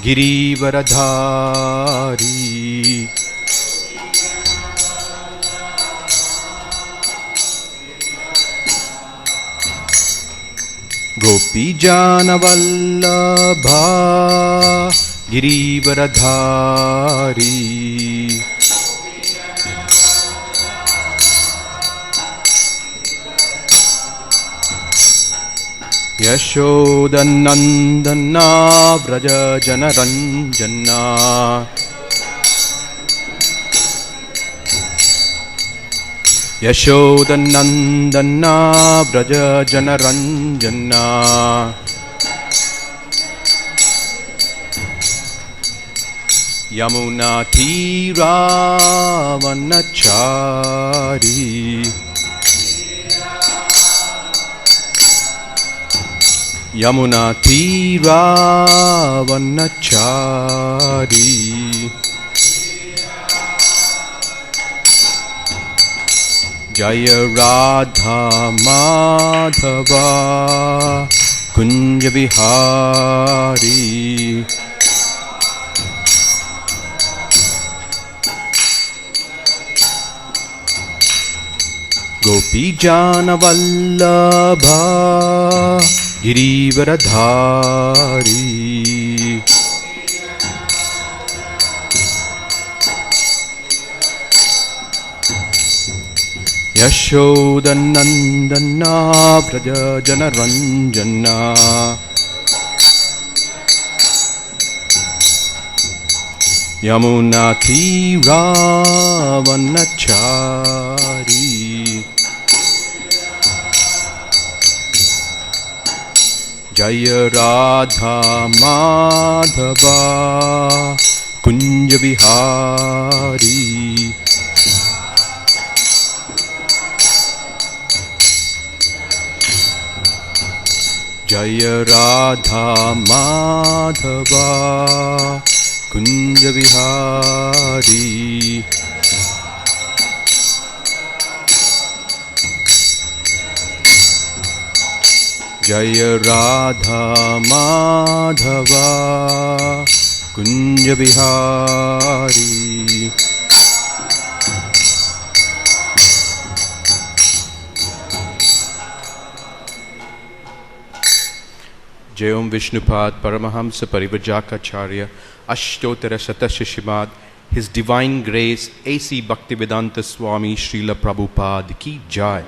Girivaradhari. Gopijana Vallabha Girivaradhari. Yashodanandana Vraja Janaranjana. Yashodanandana Vraja Janaranjana. Yamuna Tira Vanachari. Yamuna Tira Vanachari. Jaya Radha Madhava Kunja Vihari. Gopijana Vallabha Girivaradhari. Yashodanandana Vraja Janaranjana. Yamuna Tira Vanachari. Jaya Radha Madhava Kunja Vihari. Jaya Radha Madhava Kunja Vihari. Jaya Radha Madhava Kunja Vihari. Jayom Vishnupad Paramahamsa Parivrajakaacharya Ashtotara Satasya Srimad. His Divine Grace A.C. Bhaktivedanta Swami Srila Prabhupada Ki Jai.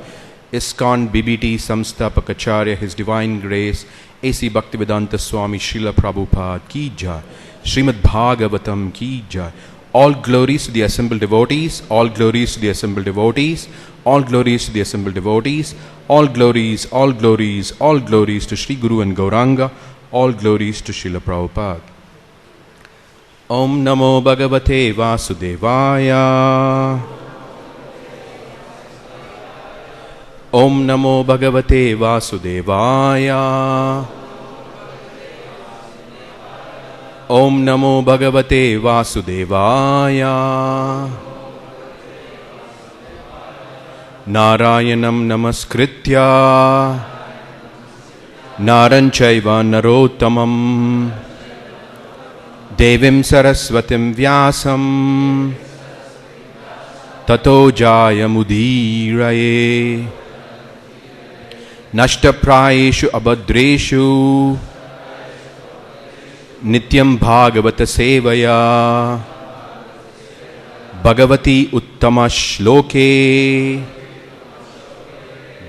ISKCON BBT Samstapakacharya His Divine Grace A.C. Bhaktivedanta Swami Srila Prabhupada Ki Jai. Srimad Bhagavatam Ki Jai. All glories to the assembled devotees, all glories to the assembled devotees, all glories to the assembled devotees, all glories, all glories, all glories to Sri Guru and Gauranga, all glories to Srila Prabhupada. Om Namo Bhagavate Vasudevaya. Om Namo Bhagavate Vasudevaya. Om Namo Bhagavate Vasudevaya. Narayanam Namaskritya Naranchaiva Narottamam Devim Saraswatim Vyasam Tato Jayamudiraye Nashtaprayeshu Abhadreshu Nityam Bhagavata Sevaya Bhagavati Uttama Shloke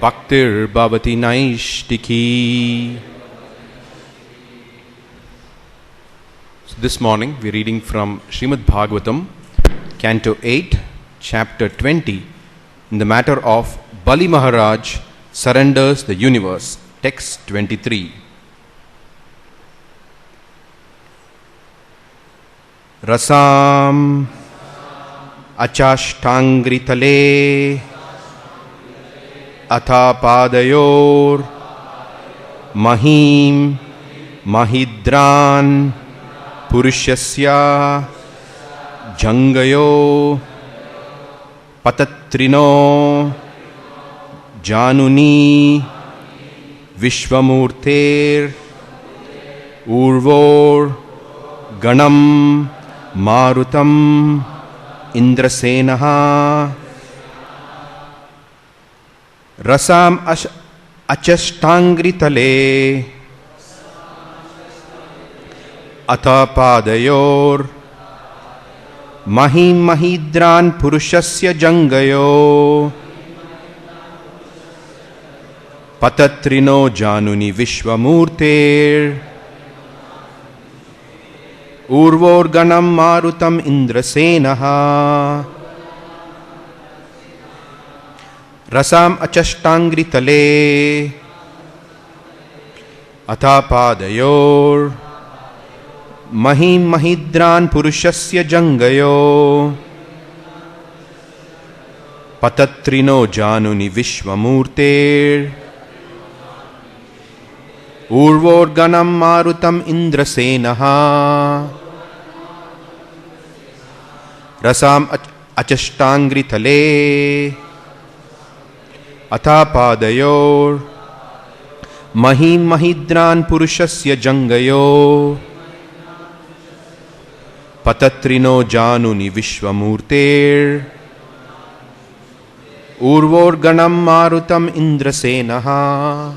Bhaktir Bhavati Naishtiki. So this morning we are reading from Srimad Bhagavatam, Canto 8, Chapter 20, in the matter of Bali Maharaj surrenders the universe. Text 23. Rasam Achashtangritale Atha Padayor Mahim Mahidran Purushasya Jangayo Patatrino Januni Vishwamurter Urvor Ganam Marutam Indrasenaha Rasam Achashtangritale Atapadayor Mahim Mahidran Purushasya Jangayo Patatrino Januni Vishwamurter Urvorganam Marutam Indrasenaha Rasam Achashtangritale Atapadayor Mahim Mahidran Purushasya Jangayo Patatrino Januni Vishwamurter Urvorganam Marutam Indrasenaha Rasam Achashtangritale Atapadayor Mahim Mahidran Purushasya Jangayo Patatrino Januni Vishwamurter Urvorganam Marutam Indrasenaha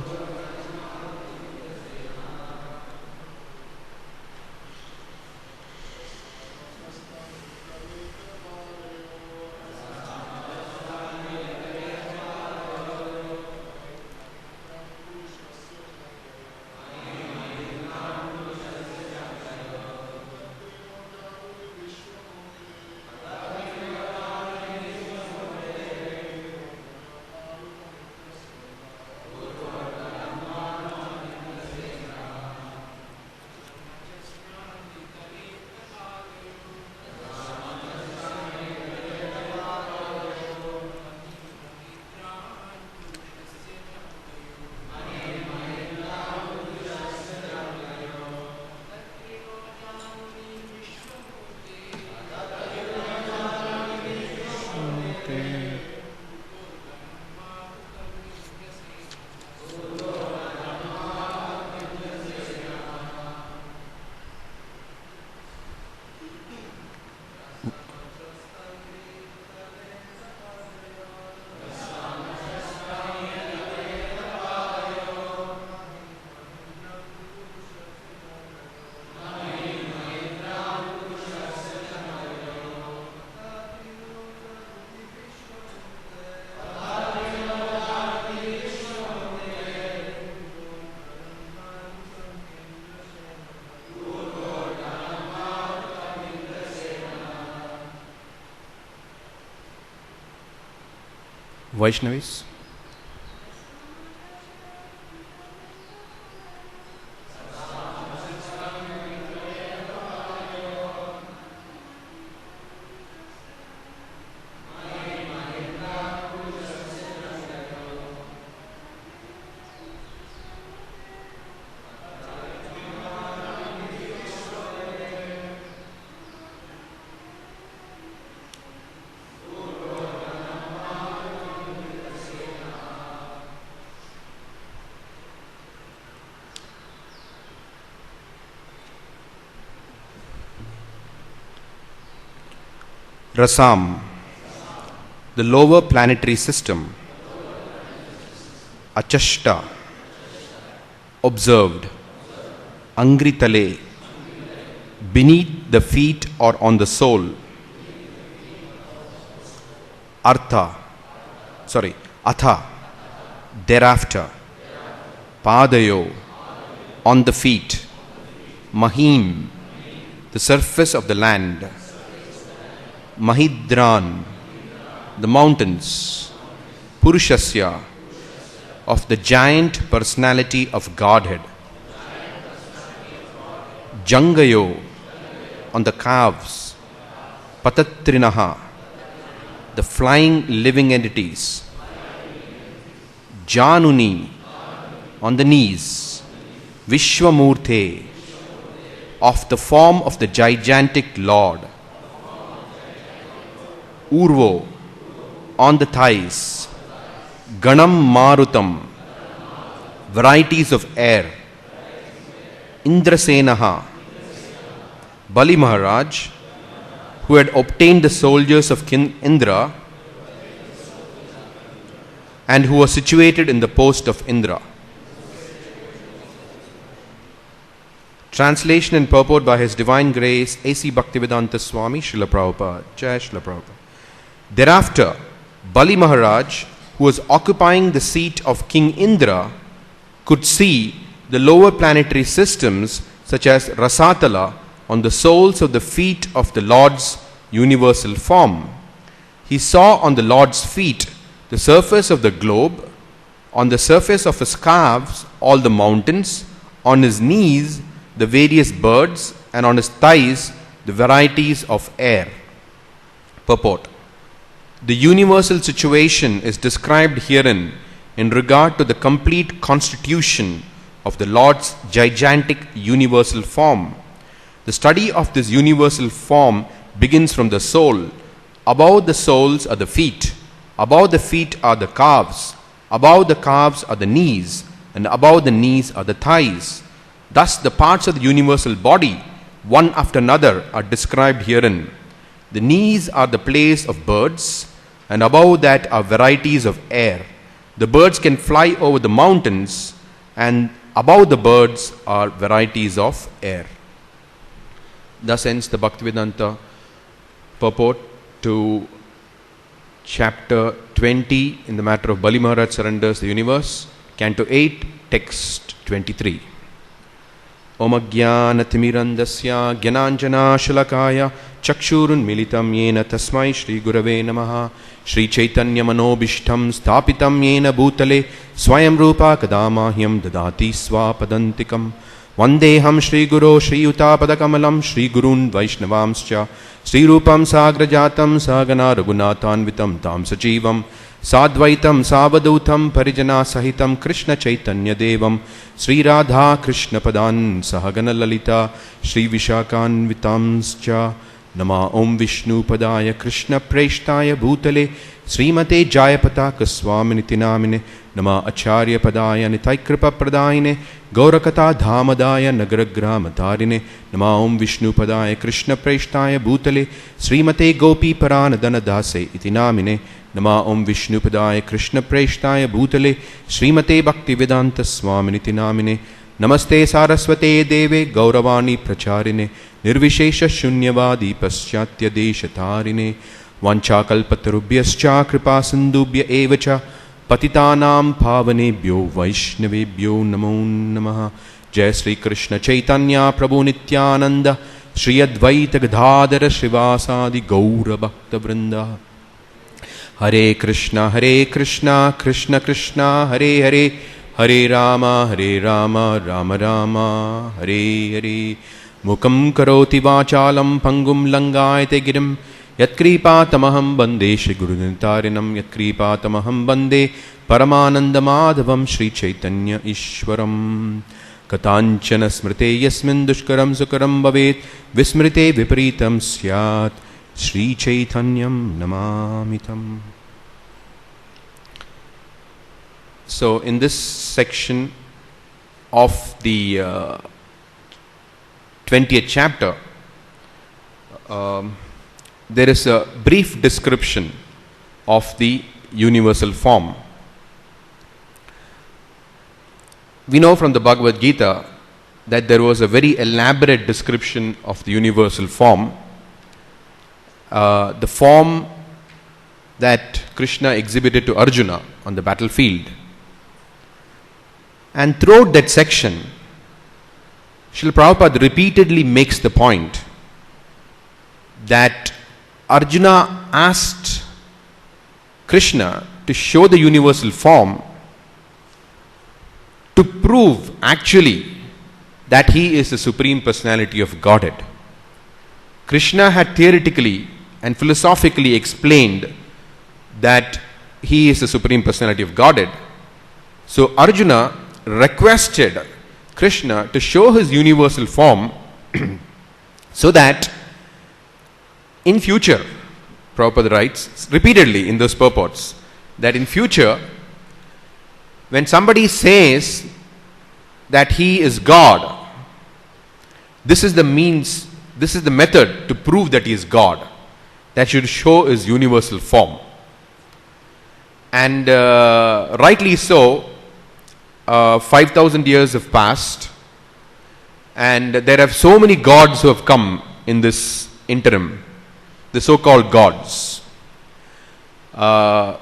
Vaishnavis. Rasam, the lower planetary system. Achashta, observed. Angritale, beneath the feet or on the sole. Atha, thereafter. Padayo, on the feet. Mahim, the surface of the land. Mahidran, the mountains. Purushasya, of the giant personality of Godhead. Jangayo, on the calves. Patatrinaha, the flying living entities. Januni, on the knees. Vishwamurte, of the form of the gigantic Lord. Urvo, on the thighs. Ganam Marutam, varieties of air. Indrasenaha, Bali Maharaj, who had obtained the soldiers of King Indra and who was situated in the post of Indra. Translation and purport by His Divine Grace A.C. Bhaktivedanta Swami Srila Prabhupada. Jai Srila Prabhupada. Thereafter, Bali Maharaj, who was occupying the seat of King Indra, could see the lower planetary systems such as Rasatala on the soles of the feet of the Lord's universal form. He saw on the Lord's feet the surface of the globe, on the surface of his calves all the mountains, on his knees the various birds, and on his thighs the varieties of air. Purport. The universal situation is described herein in regard to the complete constitution of the Lord's gigantic universal form. The study of this universal form begins from the soul. Above the soles are the feet, above the feet are the calves, above the calves are the knees, and above the knees are the thighs. Thus the parts of the universal body, one after another, are described herein. The knees are the place of birds, and above that are varieties of air. The birds can fly over the mountains, and above the birds are varieties of air. Thus ends the Bhaktivedanta purport to chapter 20 in the matter of Bali Maharaj surrenders the universe, canto 8, text 23. Om Ajnanathmirandasya Gyananjana Shalakaya Chakshurunmilitam Yena Tasmai Shri Gurave Namaha Shri Caitanya Manobishtam Sthapitam Yena Bhutale Swayam Rupa Kadamahyam Dadati Swapadantikam Vandeham Shri Guru Shri Utapadakamalam Shri Gurun Vaishnavamscha Shri Rupam Sagrajatam Sagana Raghunathanvitam Tam Sajivam Sadvaitam Savadutam Parijana Sahitam Krishna Chaitanya Devam Sri Radha Krishna Padan Sahagana Lalita Sri Vishakan Vitamscha Nama Om Vishnu Padaya Krishna Preshtaya Bhutale Srimate Jayapataka Swaminiti Namine Nama Acharya Padaya Nitaikrapa Pradayine Gaurakata Dhamadaya Nagaragrama Dharine Nama Om Vishnu Padaya Krishna Preshtaya Bhutale Srimate Gopi Paranadana Dase Iti Namine Nama Om Vishnu Padaya Krishna Preshtaya Bhutale Srimate Bhaktivedanta Swaminiti Namine Namaste Saraswate Deve Gauravani Pracharine Nirvishesha Shunyavadi Paschatya Deshatarine Vanchakalpatarubhyascha Kripa Sindubhya Evacha Patitanam Pavanebhyo Vaishnavebhyo Namo Namaha Jai Sri Krishna Chaitanya Prabhu Nityananda Shri Advaita Gadadhara Srivasadi Gaura Bhakta Vrinda Hare Krishna Krishna Krishna Hare Hare Hare Rama Rama Rama Hare Hare Mukam karoti vachalam pangum langayate girim Yatkripatamaham bande Shri Gurunitarinam Yatkripatamaham bande Paramanandamadhavam Shri Chaitanya Ishwaram Katanchana smrite yasmin dushkaram sukaram bhavet Vismrite vipritam syat Shri Chaitanyam namamitam. So in this section of the 20th chapter, there is a brief description of the universal form. We know from the Bhagavad Gita that there was a very elaborate description of the universal form. The form that Krishna exhibited to Arjuna on the battlefield. And throughout that section, Srila Prabhupada repeatedly makes the point that Arjuna asked Krishna to show the universal form to prove actually that he is the Supreme Personality of Godhead. Krishna had theoretically and philosophically explained that he is the Supreme Personality of Godhead. So Arjuna requested Krishna to show his universal form so that in future, Prabhupada writes repeatedly in those purports, that in future, when somebody says that he is God, this is the means this is the method to prove that he is God, that should show his universal form. And rightly so, 5,000 years have passed, and there are so many gods who have come in this interim, the so-called gods.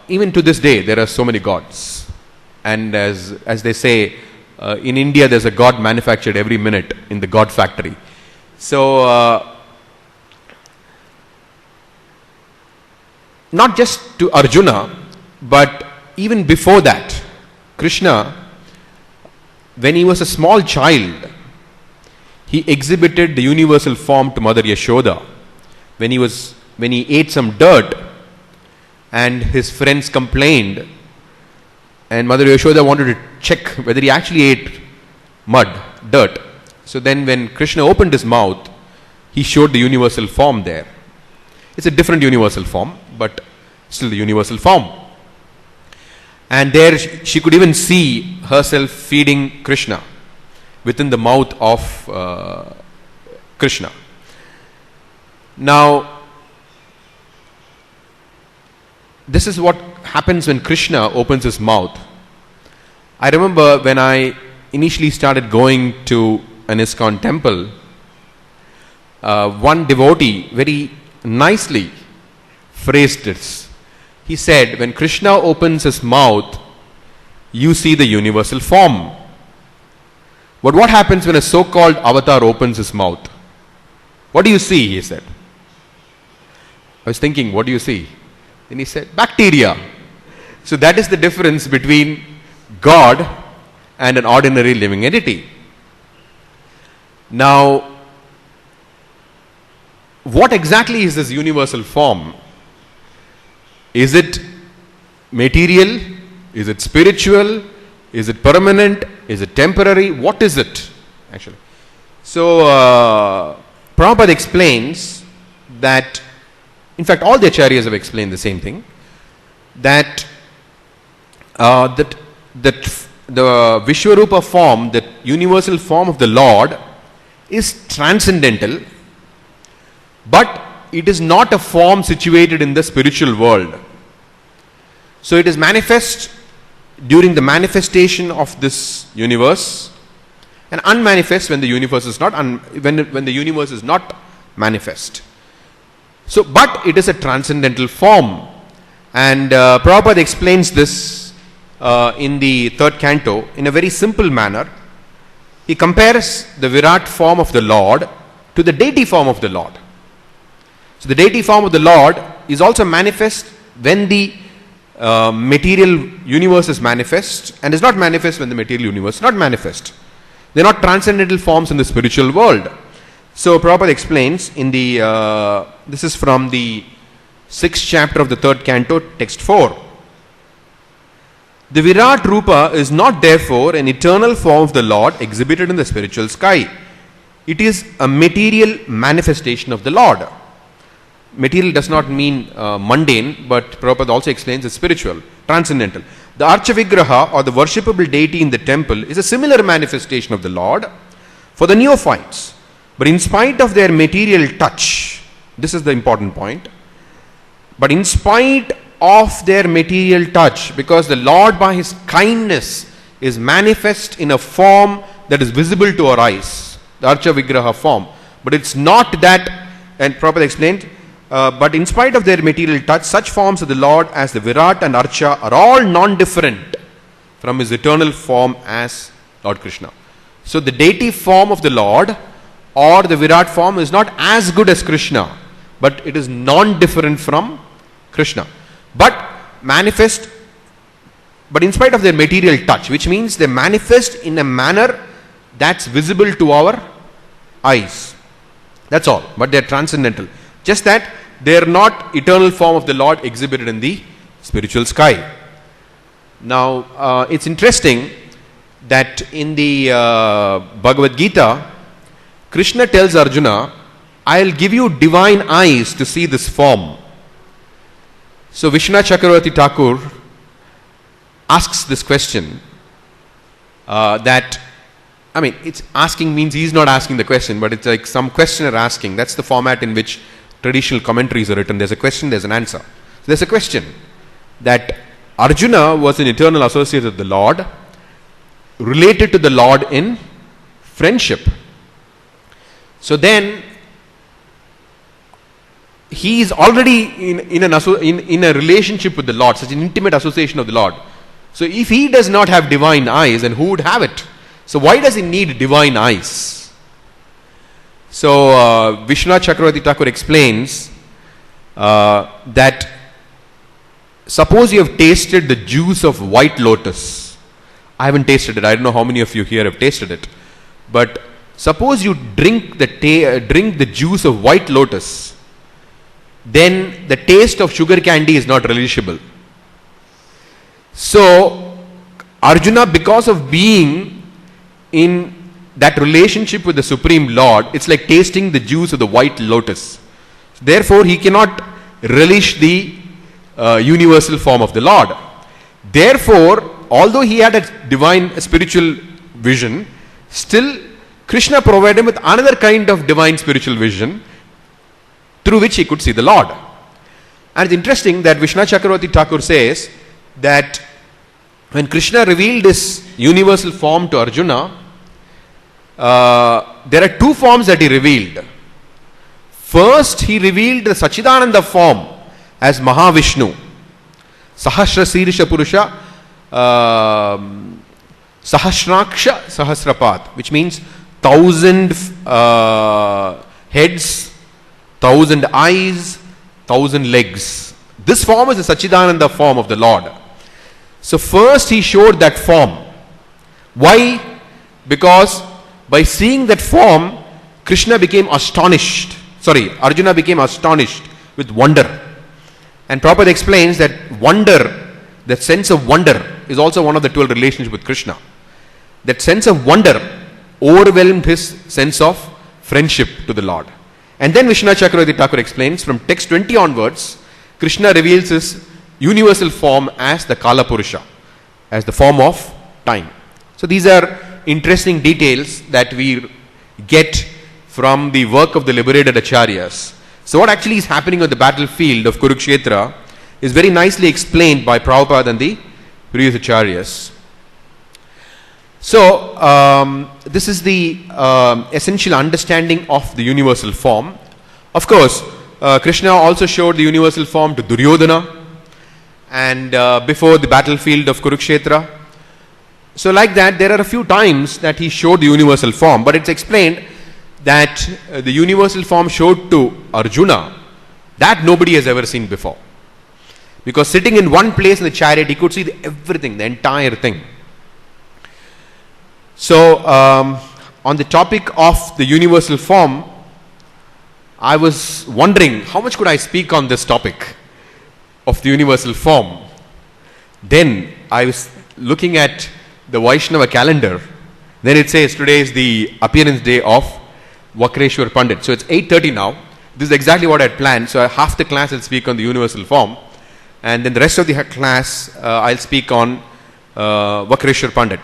Even to this day, there are so many gods. And as they say, in India, there's a god manufactured every minute in the god factory. So, not just to Arjuna, but even before that, Krishna, when he was a small child, he exhibited the universal form to Mother Yashoda. When he ate some dirt and his friends complained, and Mother Yashoda wanted to check whether he actually ate dirt. So then when Krishna opened his mouth, he showed the universal form there. It's a different universal form, but still the universal form. And there she could even see herself feeding Krishna within the mouth of Krishna. Now, this is what happens when Krishna opens his mouth. I remember when I initially started going to an ISKCON temple, one devotee very nicely phrased this. He said, when Krishna opens his mouth, you see the universal form. But what happens when a so-called avatar opens his mouth? What do you see? He said. I was thinking, what do you see? Then he said, bacteria. So that is the difference between God and an ordinary living entity. Now, what exactly is this universal form? Is it material? Is it spiritual? Is it permanent? Is it temporary? What is it actually? So, Prabhupada explains that, in fact, all the acharyas have explained the same thing, that the Vishwarupa form, the universal form of the Lord, is transcendental, but it is not a form situated in the spiritual world. So it is manifest during the manifestation of this universe, and unmanifest when the universe is not when the universe is not manifest. So, but it is a transcendental form, and Prabhupada explains this in the third canto in a very simple manner. He compares the Virat form of the Lord to the deity form of the Lord. So the deity form of the Lord is also manifest when the material universe is manifest, and is not manifest when the material universe is not manifest. They are not transcendental forms in the spiritual world. So Prabhupada explains in the this is from the 6th chapter of the 3rd canto, text 4. The Virat Rupa is not therefore an eternal form of the Lord exhibited in the spiritual sky. It is a material manifestation of the Lord. Material does not mean mundane, but Prabhupada also explains it's spiritual, transcendental. The Archa Vigraha, or the worshipable deity in the temple, is a similar manifestation of the Lord for the neophytes. But in spite of their material touch, this is the important point, but in spite of their material touch, because the Lord by His kindness is manifest in a form that is visible to our eyes, the Archa Vigraha form, but it's not that, and Prabhupada explained, but in spite of their material touch, such forms of the Lord as the Virat and Archa are all non-different from His eternal form as Lord Krishna. So the deity form of the Lord or the Virat form is not as good as Krishna, but it is non-different from Krishna. But manifest, but in spite of their material touch, which means they manifest in a manner that's visible to our eyes. That's all. But they are transcendental. Just that they are not eternal form of the Lord exhibited in the spiritual sky. Now, it's interesting that in the Bhagavad Gita, Krishna tells Arjuna, I'll give you divine eyes to see this form. So Vishwanath Chakravarti Thakur asks this question, that I mean, it's asking means he's not asking the question, but it's like some questioner asking. That's the format in which traditional commentaries are written. There's a question, there's an answer. So there's a question that Arjuna was an eternal associate of the Lord, related to the Lord in friendship. So then he is already in a relationship with the Lord, such an intimate association of the Lord. So if he does not have divine eyes, then who would have it? So why does he need divine eyes? So Vishwanath Chakravarti Thakur explains that suppose you have tasted the juice of white lotus. I haven't tasted it. I don't know how many of you here have tasted it. But suppose you drink the juice of white lotus, then the taste of sugar candy is not relishable. So Arjuna, because of being in that relationship with the Supreme Lord, it's like tasting the juice of the white lotus. Therefore, he cannot relish the universal form of the Lord. Therefore, although he had a divine spiritual vision, still Krishna provided him with another kind of divine spiritual vision through which he could see the Lord. And it's interesting that Vishwanath Chakravarti Thakur says that when Krishna revealed his universal form to Arjuna, there are two forms that he revealed. First, he revealed the Sachidananda form as Mahavishnu, Sahasra Sirisha Purusha, Sahasraksha Sahasrapat, which means 1,000 heads, 1,000 eyes, 1,000 legs. This form is the Sachidananda form of the Lord. So first he showed that form. Why? Because by seeing that form, Arjuna became astonished with wonder. And Prabhupada explains that wonder, that sense of wonder, is also one of the 12 relationships with Krishna. That sense of wonder overwhelmed his sense of friendship to the Lord. And then Vishwanath Chakravarti Thakur explains, from text 20 onwards, Krishna reveals his universal form as the Kala Purusha, as the form of time. So these are interesting details that we get from the work of the liberated acharyas. So what actually is happening on the battlefield of Kurukshetra is very nicely explained by Prabhupada and the previous acharyas. So this is the essential understanding of the universal form. Of course, Krishna also showed the universal form to Duryodhana and before the battlefield of Kurukshetra. So like that, there are a few times that he showed the universal form, but it's explained that the universal form showed to Arjuna, that nobody has ever seen before. Because sitting in one place in the chariot, he could see everything, the entire thing. So on the topic of the universal form, I was wondering how much could I speak on this topic of the universal form. Then I was looking at the Vaishnava calendar. Then it says today is the appearance day of Vakreshwar Pandit. So it's 8:30 now. This is exactly what I had planned. So half the class will speak on the universal form, and then the rest of the class I'll speak on Vakreshwar Pandit.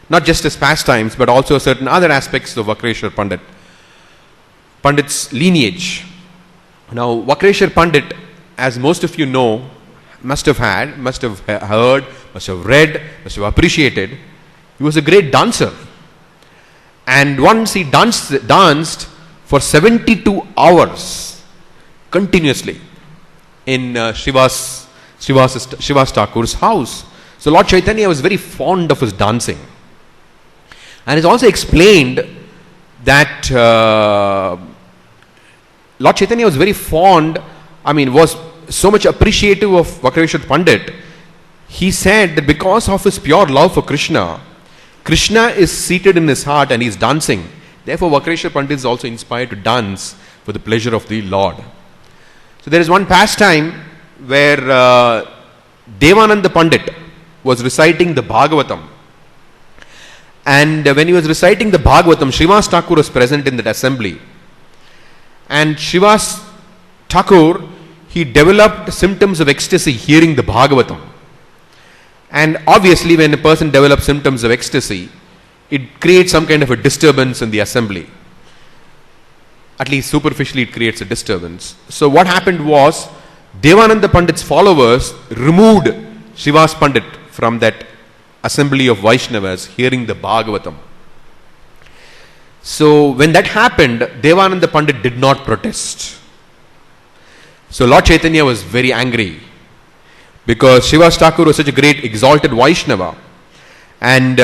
Not just his pastimes, but also certain other aspects of Vakreshwar Pandit. Pandit's lineage. Now, Vakreshwar Pandit, as most of you know, must have heard, must have read, must have appreciated, he was a great dancer. And once he danced for 72 hours continuously in Srivas Thakur's house. So Lord Caitanya was very fond of his dancing. And it's also explained that Lord Caitanya was very fond, was so much appreciative of Vakreshwar Pandit. He said that because of his pure love for Krishna, Krishna is seated in his heart and he is dancing. Therefore, Vakreshwar Pandit is also inspired to dance for the pleasure of the Lord. So there is one pastime where Devananda Pandit was reciting the Bhagavatam. And when he was reciting the Bhagavatam, Srivas Thakur was present in that assembly. And Srivas Thakur, he developed symptoms of ecstasy hearing the Bhagavatam. And obviously when a person develops symptoms of ecstasy, it creates some kind of a disturbance in the assembly. At least superficially it creates a disturbance. So what happened was, Devananda Pandit's followers removed Srivas Pandit from that assembly of Vaishnavas hearing the Bhagavatam. So when that happened, Devananda Pandit did not protest. So Lord Caitanya was very angry, because Srivas Thakur was such a great exalted Vaishnava. And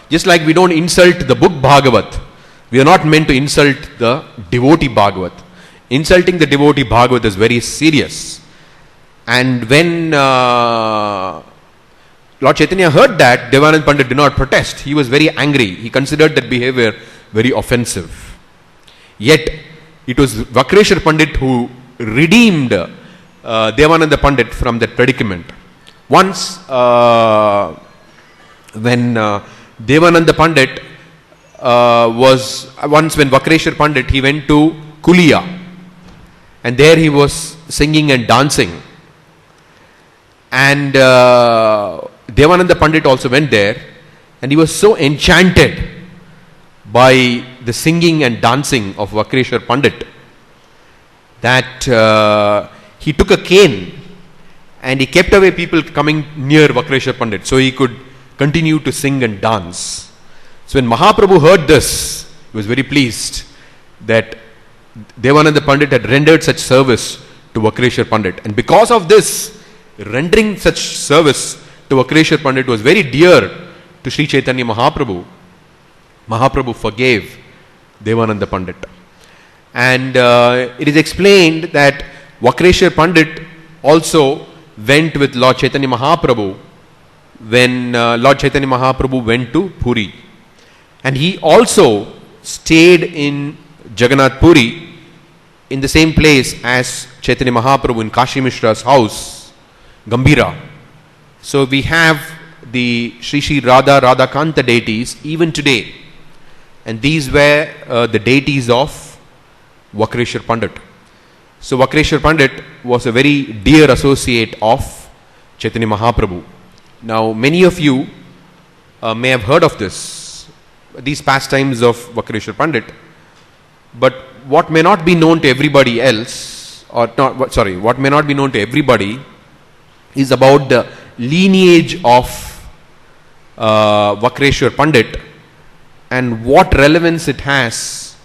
just like we don't insult the book Bhagavat, we are not meant to insult the devotee Bhagavat. Insulting the devotee Bhagavat is very serious. And when Lord Chaitanya heard that, Devanand Pandit did not protest. He was very angry. He considered that behavior very offensive. Yet, it was Vakreshwar Pandit who redeemed Devananda Pandit from that predicament. Once, when Devananda Pandit when Vakreshwar Pandit, he went to Kulia, and there he was singing and dancing. And Devananda Pandit also went there, and he was so enchanted by the singing and dancing of Vakreshwar Pandit that he took a cane and he kept away people coming near Vakreshwar Pandit so he could continue to sing and dance. So when Mahaprabhu heard this, he was very pleased that Devananda Pandit had rendered such service to Vakreshwar Pandit. And because of this, rendering such service to Vakreshwar Pandit was very dear to Sri Chaitanya Mahaprabhu. Mahaprabhu forgave Devananda Pandit. And it is explained that Vakreshwar Pandit also went with Lord Chaitanya Mahaprabhu when Lord Chaitanya Mahaprabhu went to Puri. And he also stayed in Jagannath Puri in the same place as Chaitanya Mahaprabhu in Kashi Mishra's house, Gambhira. So we have the Sri Sri Radha Radhakanta deities even today. And these were the deities of Vakreshwar Pandit. So Vakreshwar Pandit was a very dear associate of Chaitanya Mahaprabhu. Now many of you may have heard of these pastimes of Vakreshwar Pandit, but what may not be known to everybody else, what may not be known to everybody is about the lineage of Vakreshwar Pandit and what relevance it has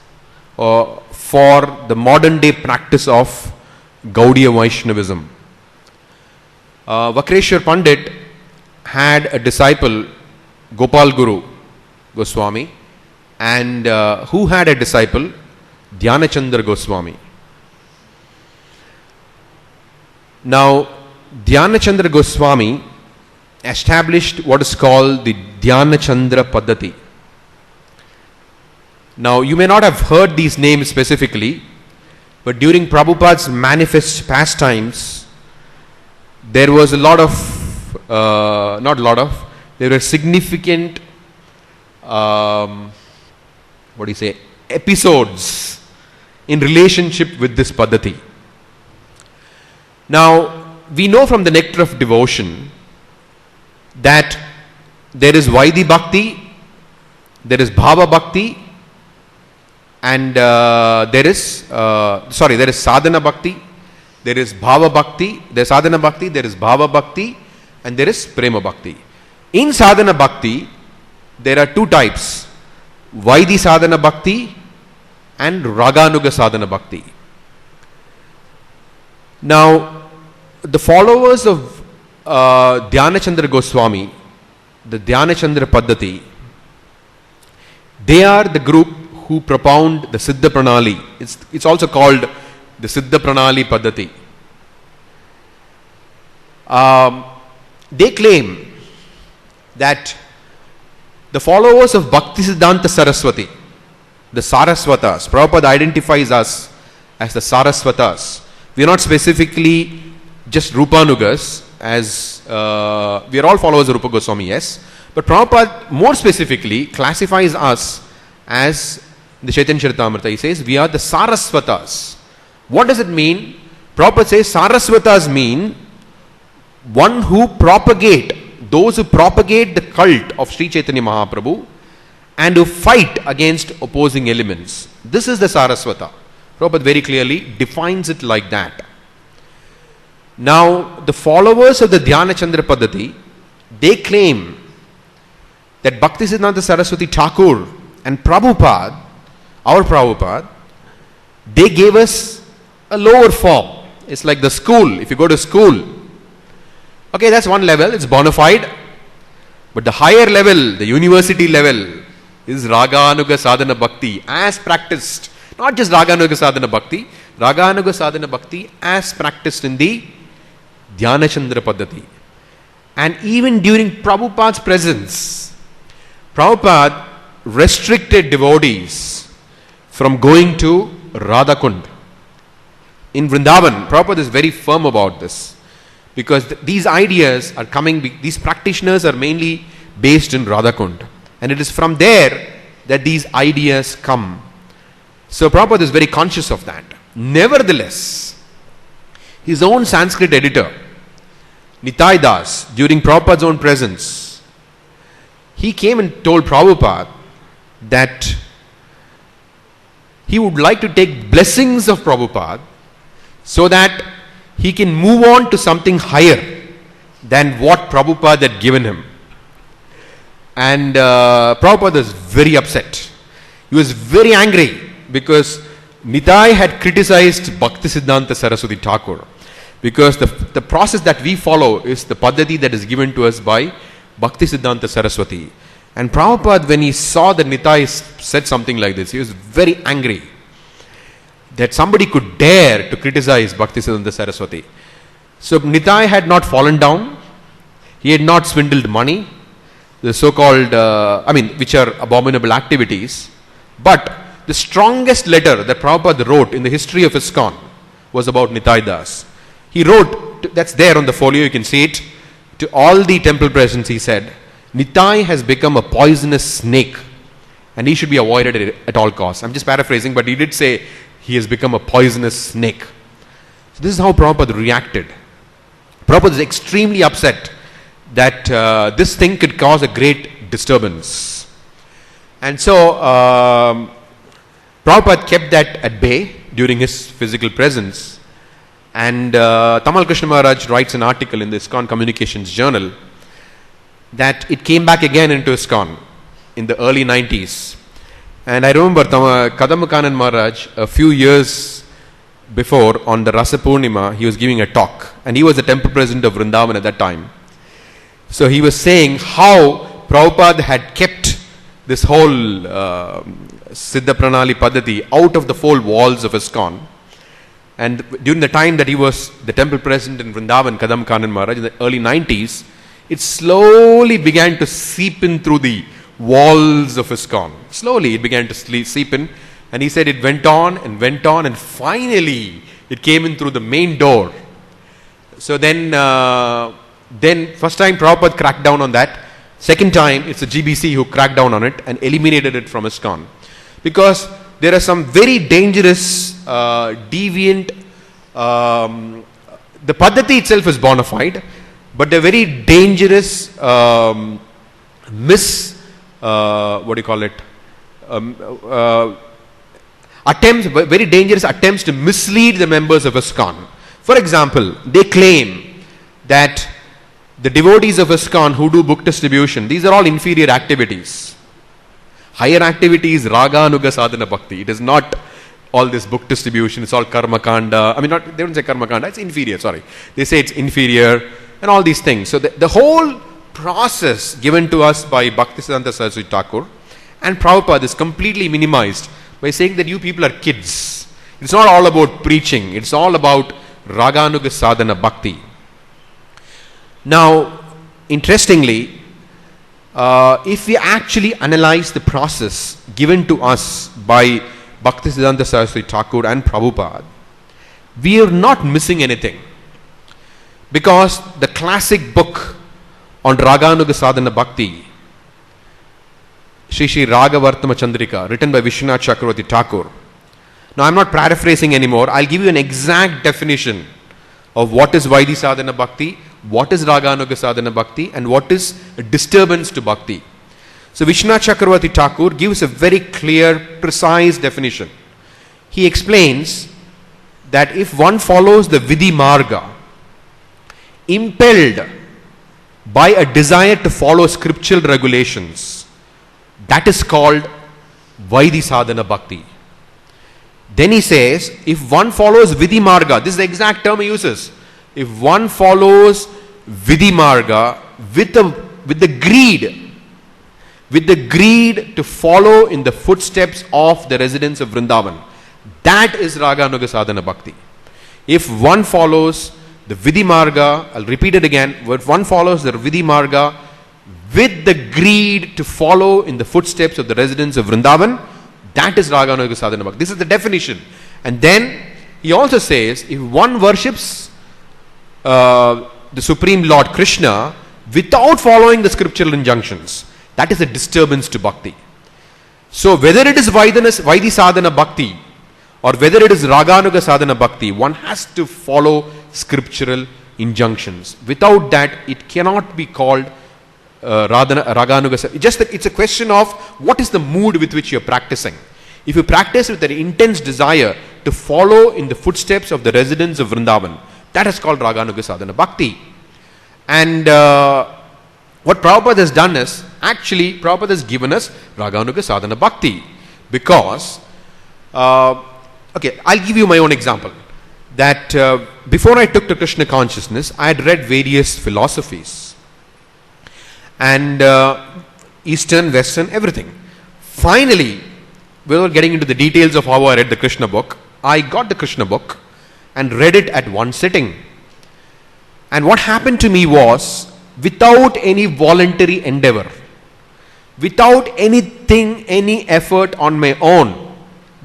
for the modern day practice of Gaudiya Vaishnavism. Vakreshwar Pandit had a disciple, Gopal Guru Goswami, and who had a disciple, Dhyanachandra Goswami. Now, Dhyanachandra Goswami established what is called the Dhyanachandra Paddhati. Now, you may not have heard these names specifically, but during Prabhupada's manifest pastimes, there was there were significant, episodes in relationship with this Paddhati. Now, we know from the nectar of devotion that there is Vaidhi Bhakti, there is Bhava Bhakti, and there is Sadhana Bhakti, there is Bhava Bhakti, there is Sadhana Bhakti, there is Bhava Bhakti, and there is Prema Bhakti. In Sadhana Bhakti, there are two types, Vaidhi Sadhana Bhakti and Raganuga Sadhana Bhakti. Now, the followers of Dhyanachandra Goswami, the Dhyanachandra Paddhati, they are the group who propound the Siddha Pranali. It's also called the Siddha Pranali Paddhati. They claim that the followers of Bhakti Siddhanta Saraswati, the Saraswatas, Prabhupada identifies us as the Saraswatas. We are not specifically just Rupanugas, as we are all followers of Rupa Goswami, yes. But Prabhupada more specifically classifies us as the Chaitanya Charitamrita. He says we are the Saraswatas. What does it mean? Prabhupada says Saraswatas mean those who propagate the cult of Sri Chaitanya Mahaprabhu and who fight against opposing elements. This is the Saraswata. Prabhupada very clearly defines it like that. Now, the followers of the Dhyana Chandra Paddhati, they claim that Bhaktisiddhanta Saraswati Thakur and Prabhupada, our Prabhupada, they gave us a lower form. It's like the school. If you go to school, okay, that's one level, it's bona fide. But the higher level, the university level, is Raganuga Sadhana Bhakti as practiced. Not just Raganuga Sadhana Bhakti, Raganuga Sadhana Bhakti as practiced in the Dhyana Chandra Paddhati. And even during Prabhupada's presence, Prabhupada restricted devotees from going to Radhakund. In Vrindavan, Prabhupada is very firm about this, because these ideas are coming, these practitioners are mainly based in Radhakund, and it is from there that these ideas come. So Prabhupada is very conscious of that. Nevertheless, his own Sanskrit editor, Nitai Das, during Prabhupada's own presence, he came and told Prabhupada that he would like to take blessings of Prabhupada so that he can move on to something higher than what Prabhupada had given him. And Prabhupada was very upset. He was very angry because Nitai had criticized Bhaktisiddhanta Saraswati Thakur, because the process that we follow is the paddhati that is given to us by Bhaktisiddhanta Saraswati. And Prabhupada, when he saw that Nitai said something like this, he was very angry that somebody could dare to criticize Bhaktisiddhanta Saraswati. So Nitai had not fallen down, he had not swindled money, the so-called, which are abominable activities. But the strongest letter that Prabhupada wrote in the history of ISKCON was about Nitai Das. He wrote, that's there on the folio, you can see it, to all the temple presence. He said, Nitai has become a poisonous snake and he should be avoided at all costs. I'm just paraphrasing, but he did say he has become a poisonous snake. So this is how Prabhupada reacted. Prabhupada is extremely upset that this thing could cause a great disturbance. And so Prabhupada kept that at bay during his physical presence. And Tamal Krishna Maharaj writes an article in the ISKCON Communications Journal that it came back again into ISKCON in the early 90s. And I remember Kadambakanan Maharaj, a few years before, on the Rasa Purnima, he was giving a talk. And he was the temple president of Vrindavan at that time. So he was saying how Prabhupada had kept this whole Siddha Pranali Paddhati out of the four walls of ISKCON. And during the time that he was the temple president in Vrindavan, Kadambakanan Maharaj, in the early 90s, it slowly began to seep in through the walls of ISKCON. Slowly it began to seep in, and he said it went on, and finally it came in through the main door. So then first time Prabhupada cracked down on that. Second time it's the GBC who cracked down on it and eliminated it from ISKCON. Because there are some very dangerous, deviant, the Paddhati itself is bona fide, but the very dangerous very dangerous attempts to mislead the members of ISKCON. For example, they claim that the devotees of ISKCON who do book distribution, these are all inferior activities. Higher activity is Raga Anuga Sadhana Bhakti. It is not all this book distribution, it's all Karma Kanda. They don't say Karma Kanda, it's inferior, They say it's inferior and all these things. So the whole process given to us by Bhaktisiddhanta Saraswati Thakur and Prabhupada is completely minimized by saying that you people are kids. It's not all about preaching, it's all about Raganuga Sadhana Bhakti. Now, interestingly, if we actually analyze the process given to us by Bhaktisiddhanta Saraswati Thakur and Prabhupada, we are not missing anything. Because the classic book on Raganuga Sadhana Bhakti, Shri Ragavartama Chandrika, written by Vishwanath Chakravarti Thakur. Now, I'm not paraphrasing anymore. I'll give you an exact definition of what is Vaidhi Sadhana Bhakti, what is Raganuga Sadhana Bhakti, and what is a disturbance to Bhakti. So Vishwanath Chakravarti Thakur gives a very clear, precise definition. He explains that if one follows the Vidhi Marga, impelled by a desire to follow scriptural regulations, that is called Vaidhi Sadhana Bhakti. Then he says, if one follows Vidhi Marga, this is the exact term he uses. If one follows Vidhi Marga with the greed to follow in the footsteps of the residents of Vrindavan, that is Raganuga Sadhana Bhakti. If one follows the Vidhi Marga, I'll repeat it again, if one follows the Vidhi Marga with the greed to follow in the footsteps of the residents of Vrindavan, that is Raganuga Sadhana Bhakti. This is the definition. And then he also says, if one worships the Supreme Lord Krishna without following the scriptural injunctions, that is a disturbance to bhakti. So whether it is Vaidhi Sadhana Bhakti or whether it is Raganuga Sadhana Bhakti, one has to follow scriptural injunctions. Without that, it cannot be called Raganuga Sadhana. It's a question of what is the mood with which you are practicing. If you practice with an intense desire to follow in the footsteps of the residents of Vrindavan, that is called Raganuga Sadhana Bhakti. And what Prabhupada has done is, actually Prabhupada has given us Raganuga Sadhana Bhakti. Because, okay, I'll give you my own example. That before I took to Krishna consciousness, I had read various philosophies. And Eastern, Western, everything. Finally, without getting into the details of how I read the Krishna book, I got the Krishna book and read it at one sitting. And what happened to me was, without any voluntary endeavor, without anything, any effort on my own,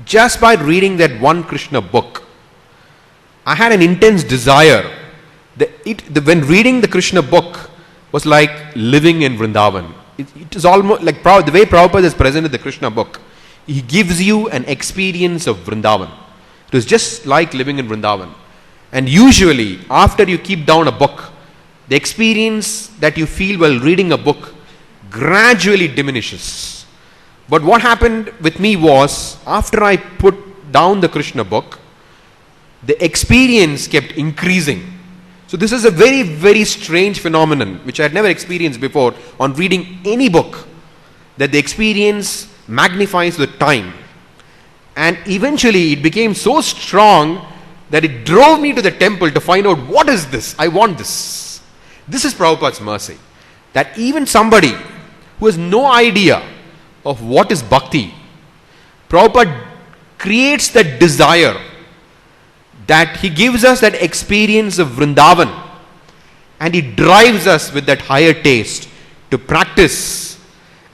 just by reading that one Krishna book, I had an intense desire. When reading the Krishna book was like living in Vrindavan. It is almost like the way Prabhupada has presented the Krishna book. He gives you an experience of Vrindavan. It was just like living in Vrindavan. And usually, after you keep down a book, the experience that you feel while reading a book gradually diminishes. But what happened with me was, after I put down the Krishna book, the experience kept increasing. So this is a very, very strange phenomenon which I had never experienced before on reading any book, that the experience magnifies with time. And eventually it became so strong that it drove me to the temple to find out, what is this? I want this. This is Prabhupada's mercy. That even somebody who has no idea of what is bhakti, Prabhupada creates that desire, that he gives us that experience of Vrindavan, and he drives us with that higher taste to practice.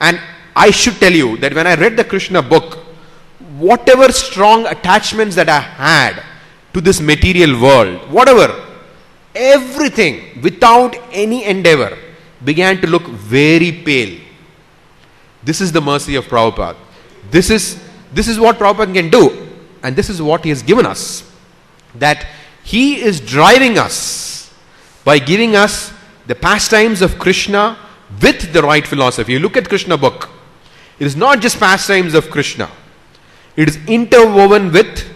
And I should tell you that when I read the Krishna book, whatever strong attachments that I had to this material world, whatever, everything without any endeavor began to look very pale. This is the mercy of Prabhupada. This is what Prabhupada can do, and this is what he has given us. That he is driving us by giving us the pastimes of Krishna with the right philosophy. You look at Krishna book, it is not just pastimes of Krishna. It is interwoven with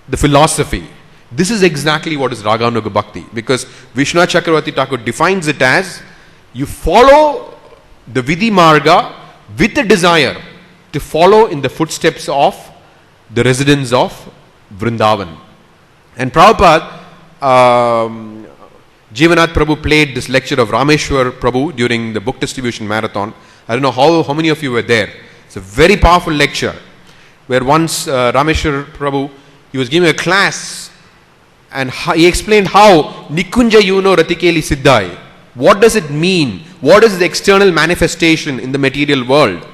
the philosophy. This is exactly what is Raganuga Bhakti, because Vishwanath Chakravarti Thakur defines it as, you follow the Vidhi Marga with a desire to follow in the footsteps of the residents of Vrindavan. And Prabhupada, Jivanath Prabhu played this lecture of Rameshwar Prabhu during the book distribution marathon. I don't know how many of you were there. It's a very powerful lecture where once Rameshwar Prabhu, he was giving a class and he explained how Nikunja Yuno Ratikeli Siddhai, what does it mean? What is the external manifestation in the material world?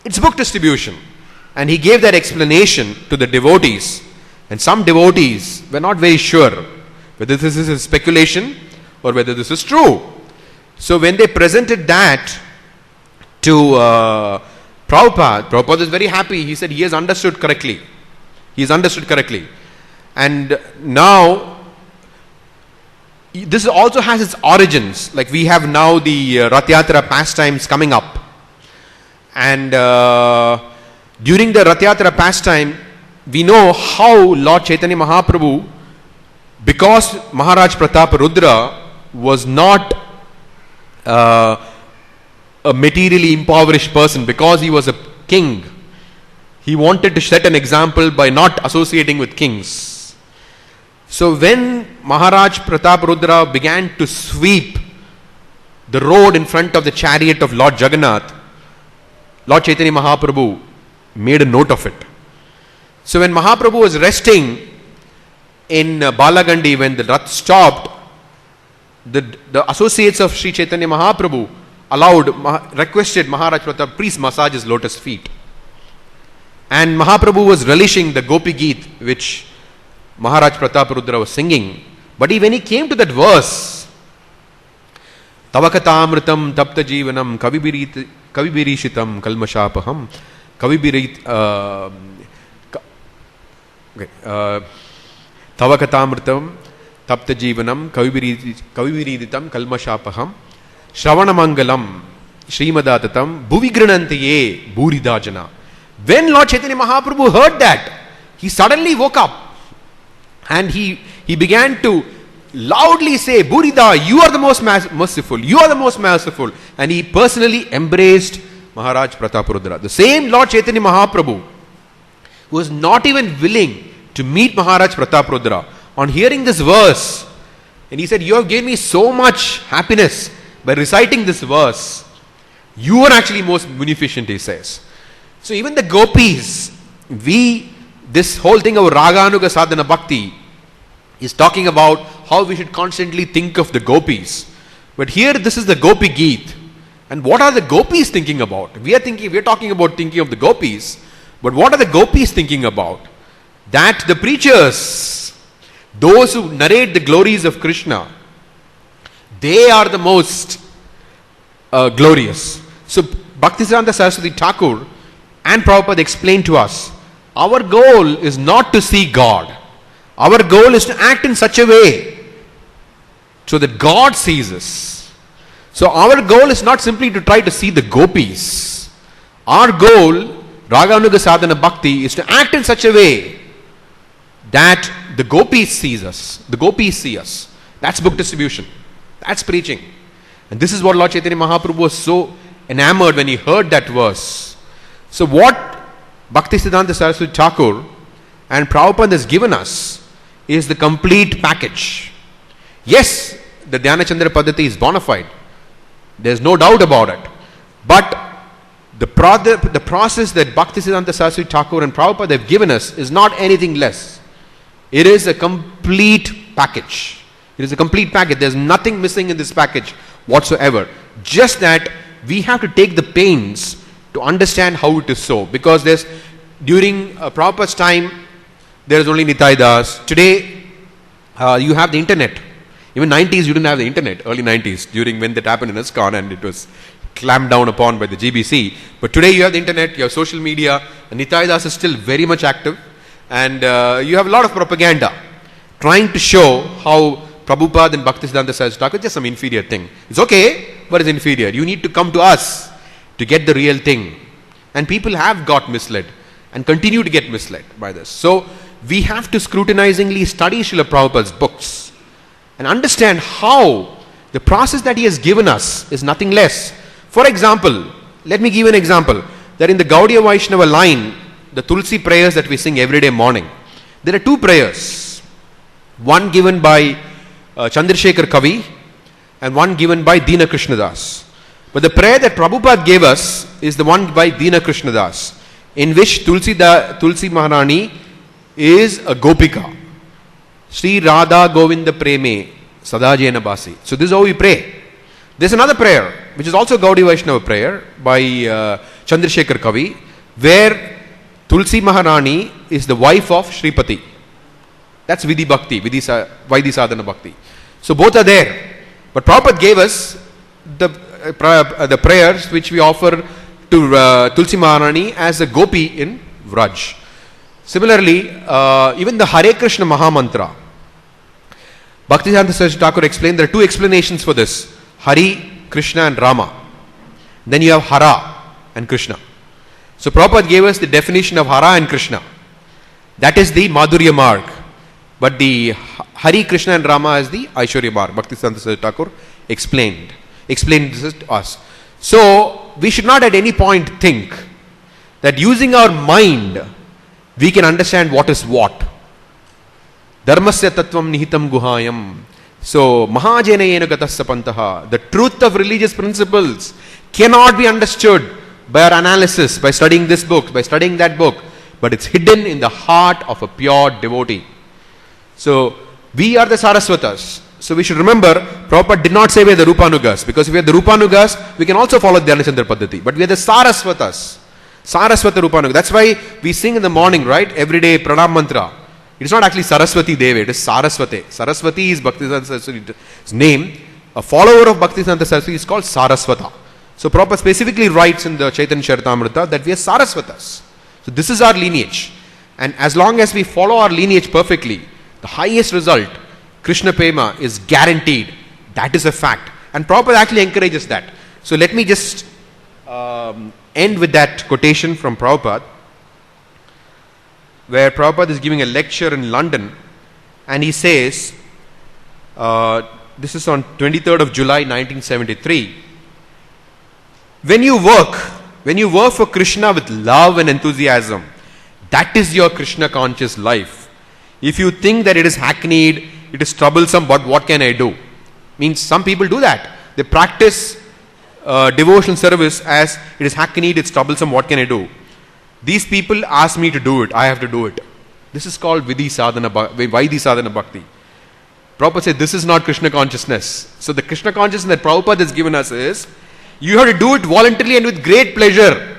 It's book distribution. And he gave that explanation to the devotees. And some devotees were not very sure whether this is a speculation or whether this is true. So when they presented that to Prabhupada was very happy. He said he has understood correctly. He has understood correctly. And now, this also has its origins. Like we have now the Rath Yatra pastimes coming up. And during the Rath Yatra pastime, we know how Lord Chaitanya Mahaprabhu, because Maharaj Pratap Rudra was not a materially impoverished person, because he was a king, he wanted to set an example by not associating with kings. So when Maharaj Pratap Rudra began to sweep the road in front of the chariot of Lord Jagannath, Lord Chaitanya Mahaprabhu made a note of it. So when Mahaprabhu was resting in Balagandi, when the Rath stopped, the associates of Sri Chaitanya Mahaprabhu requested Maharaj Pratap, please massage his lotus feet. And Mahaprabhu was relishing the Gopi Geet which Maharaj Pratap Rudra was singing. But when he came to that verse, Tavakatamritam tapta jivanam kavibirishitam kalmashapaham Tavakatamritam tapta jivanam kavibiriditam kalmashapaham Shravanamangalam Srimadatam Bhuvigranantiye Bhuridajana. When Lord Chaitanya Mahaprabhu heard that, he suddenly woke up and he began to loudly say, Bhurida, you are the most merciful, you are the most merciful. And he personally embraced Maharaj Prataparudra. The same Lord Chaitanya Mahaprabhu, who was not even willing to meet Maharaj Prataparudra, on hearing this verse, and he said, you have given me so much happiness by reciting this verse. You are actually most munificent, he says. So even the gopis, this whole thing of Raganuga Sadhana Bhakti is talking about how we should constantly think of the gopis. But here this is the Gopi Geet. And what are the gopis thinking about? We are talking about thinking of the gopis. But what are the gopis thinking about? That the preachers, those who narrate the glories of Krishna, they are the most glorious. So Bhaktisiddhanta Saraswati Thakur and Prabhupada explained to us, our goal is not to see God. Our goal is to act in such a way so that God sees us. So our goal is not simply to try to see the gopis. Our goal, Raganuga Sadhana Bhakti, is to act in such a way that the gopis sees us. The gopis see us. That's book distribution. That's preaching. And this is what Lord Chaitanya Mahaprabhu was so enamored when he heard that verse. So what Bhaktisiddhanta Saraswati Thakur and Prabhupada has given us is the complete package. Yes, the Dhyanachandra Paddhati is bona fide. There's no doubt about it. But the process that Bhaktisiddhanta Saraswati Thakur and Prabhupada have given us is not anything less. It is a complete package. It is a complete package. There's nothing missing in this package whatsoever. Just that we have to take the pains to understand how it is so. Because during Prabhupada's time, there is only Nitai Das. Today, you have the internet. Even 90s, you didn't have the internet. Early 90s, during when that happened in ISKCON and it was clamped down upon by the GBC. But today you have the internet, you have social media. And Nitai Das is still very much active. And you have a lot of propaganda trying to show how Prabhupada and Bhaktisiddhanta Saraswati Thakur is just some inferior thing. It's okay, but it's inferior. You need to come to us to get the real thing. And people have got misled and continue to get misled by this. So we have to scrutinizingly study Srila Prabhupada's books and understand how the process that he has given us is nothing less. For example, let me give an example. That in the Gaudiya Vaishnava line, the Tulsi prayers that we sing every day morning, there are two prayers. One given by Chandrasekhar Kavi and one given by Dina Krishnadas. But the prayer that Prabhupada gave us is the one by Dina Krishnadas, in which Tulsi Maharani is a Gopika. Sri Radha Govinda Preme Sadajena Basi. So this is how we pray. There's another prayer, which is also Gaudiya Vaishnava prayer by Chandrasekhar Kavi, where Tulsi Maharani is the wife of Sripati. That's Vidhi Bhakti, Vaidhi Sadhana Bhakti. So both are there. But Prabhupada gave us the prayers which we offer to Tulsi Maharani as a Gopi in Vraj. Similarly, even the Hare Krishna Mahamantra, Bhaktisiddhanta Saraswati Thakur explained there are two explanations for this. Hari, Krishna and Rama. Then you have Hara and Krishna. So Prabhupada gave us the definition of Hara and Krishna. That is the Madhurya Marg. But the Hari, Krishna and Rama is the Aishwarya Marg. Bhaktisiddhanta Saraswati Thakur explained this to us. So we should not at any point think that using our mind we can understand what is what. Dharmasya tattvam nihitam guhayam. So mahajanayena gatasya pantaha. The truth of religious principles cannot be understood by our analysis, by studying this book, by studying that book, but it's hidden in the heart of a pure devotee. So we are the Saraswatas. So we should remember, Prabhupada did not say we are the Rupanugas, because if we are the Rupanugas, we can also follow the Dhyana Chandra Paddhati. But we are the Saraswatas. Saraswata Rupanugas. That's why we sing in the morning, right? Every day Pranam Mantra. It is not actually Saraswati Devi, it is Saraswati. Saraswati is Bhaktisiddhanta Saraswati's name. A follower of Bhaktisiddhanta Saraswati is called Saraswata. So Prabhupada specifically writes in the Chaitanya Charitamrita that we are Saraswatas. So this is our lineage. And as long as we follow our lineage perfectly, the highest result, Krishna Prema, is guaranteed. That is a fact. And Prabhupada actually encourages that. So let me just end with that quotation from Prabhupada, where Prabhupada is giving a lecture in London, and he says, this is on 23rd of July 1973, when you work for Krishna with love and enthusiasm, that is your Krishna conscious life. If you think that it is hackneyed, it is troublesome, but what can I do? Means some people do that. They practice devotional service as it is hackneyed, it's troublesome, what can I do? These people ask me to do it, I have to do it. This is called Vaidhi Sadhana Bhakti. Prabhupada said this is not Krishna consciousness. So the Krishna consciousness that Prabhupada has given us is, you have to do it voluntarily and with great pleasure.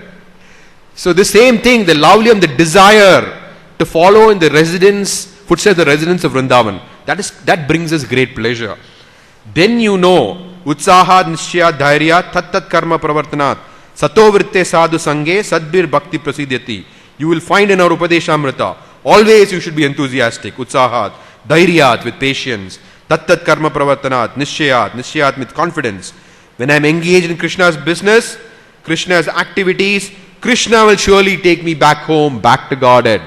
So the same thing, the lavlyam, the desire to follow in the footsteps of the residents of Vrindavan, that brings us great pleasure. Then you know, Utsaha Nishya Dhairya Tat Karma Pravartanat Sato Vritte Sadhu Sange Sadbir Bhakti Prasidyati. You will find in our Upadeshamrita, always you should be enthusiastic. Utsahat, Dhairyat with patience, Tat Karma Pravartanat, Nishyat with confidence. When I am engaged in Krishna's business, Krishna's activities, Krishna will surely take me back home, back to Godhead.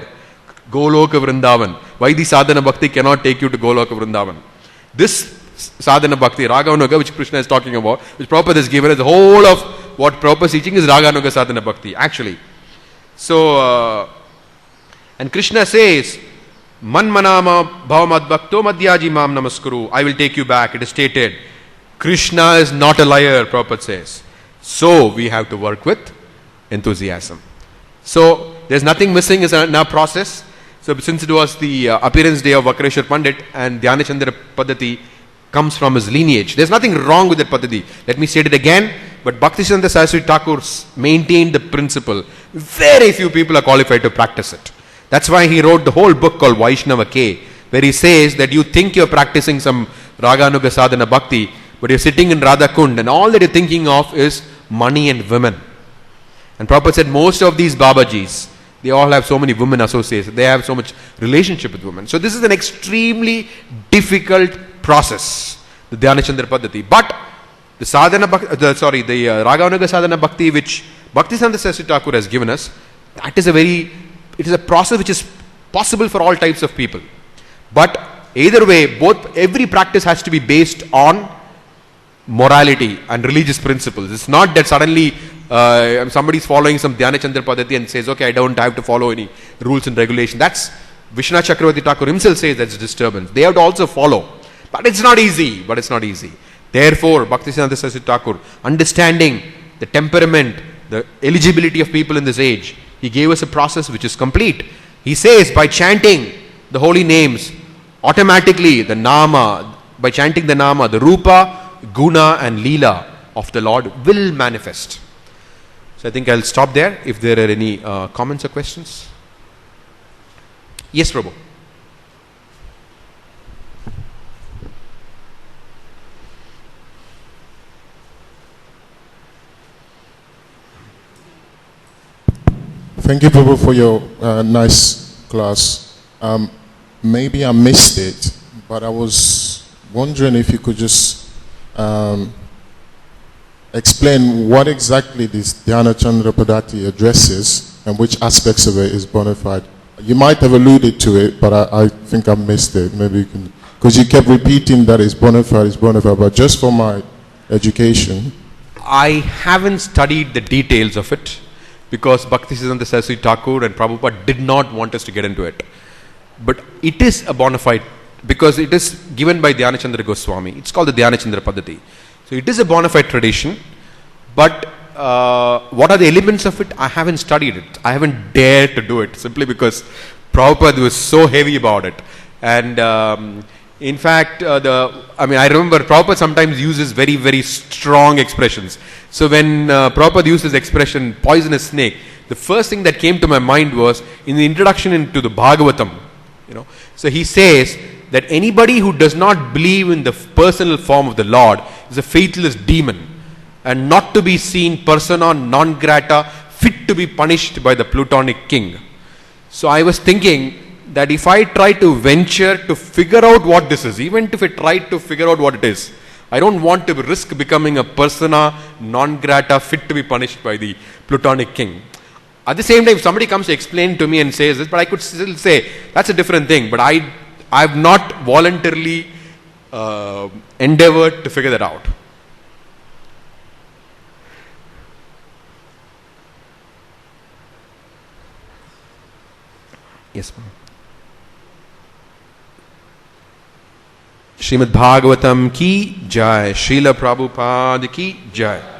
Goloka Vrindavan. Vaidhi Sadhana Bhakti cannot take you to Goloka Vrindavan. This Sadhana Bhakti, Raganuga, which Krishna is talking about, which Prabhupada has given us, the whole of what Prabhupada is teaching is Raganuga Sadhana Bhakti, actually. So, and Krishna says, Man manama bhavamad bhakto madhyaji mam namaskuru. I will take you back. It is stated. Krishna is not a liar, Prabhupada says. So, we have to work with enthusiasm. So, there's nothing missing in our process. So, since it was the appearance day of Vakreshwar Pandit and Dhyana Chandra Paddhati comes from his lineage, there's nothing wrong with that Paddhati. Let me state it again. But Bhaktisiddhanta Saraswati Thakur maintained the principle. Very few people are qualified to practice it. That's why he wrote the whole book called Vaishnava K, where he says that you think you're practicing some Raganuga Sadhana Bhakti, but you're sitting in Radha Kund and all that you're thinking of is money and women. And Prabhupada said most of these Babajis, they all have so many women associates, they have so much relationship with women. So this is an extremely difficult process, the Dhyana Chandra Paddhati. But the Raganuga Sadhana Bhakti which Bhaktisiddhanta Saraswati Thakur has given us, that is it is a process which is possible for all types of people. But either way, every practice has to be based on morality and religious principles. It's not that suddenly somebody is following some Dhyana Chandra Paddhati and says, okay, I don't have to follow any rules and regulations. That's Vishwanath Chakravarti Thakur himself says that's a disturbance. They have to also follow. But it's not easy. Therefore, Bhaktisiddhanta Saraswati Thakur, understanding the temperament, the eligibility of people in this age, he gave us a process which is complete. He says by chanting the holy names, automatically the Nama, by chanting the Nama, the Rupa, Guna and Leela of the Lord will manifest. So I think I'll stop there. If there are any comments or questions. Yes, Prabhu. Thank you, Prabhu, for your nice class. Maybe I missed it, but I was wondering if you could just explain what exactly this Dhyana Chandra Padati addresses and which aspects of it is bona fide. You might have alluded to it, but I think I missed it. Maybe you can, because you kept repeating that it's bona fide, but just for my education. I haven't studied the details of it because Bhaktisiddhanta Saraswati Thakur and Prabhupada did not want us to get into it. But it is a bona fide because it is given by Dhyana Chandra Goswami. It's called the Dhyana Chandra Padati. So it is a bona fide tradition, but what are the elements of it? I haven't studied it. I haven't dared to do it simply because Prabhupada was so heavy about it. And in fact, I remember Prabhupada sometimes uses very, very strong expressions. So when Prabhupada used his expression, poisonous snake, the first thing that came to my mind was in the introduction into the Bhagavatam. So he says that anybody who does not believe in the personal form of the Lord is a faithless demon and not to be seen persona non grata, fit to be punished by the Plutonic king. So I was thinking that if I try to venture to figure out what this is, even if I try to figure out what it is, I don't want to risk becoming a persona non grata, fit to be punished by the Plutonic king. At the same time, if somebody comes to explain to me and says this, but I could still say that's a different thing. But I've not voluntarily endeavored to figure that out. Yes, ma'am. Srimad Bhagavatam ki jai, Srila Prabhupada ki jai.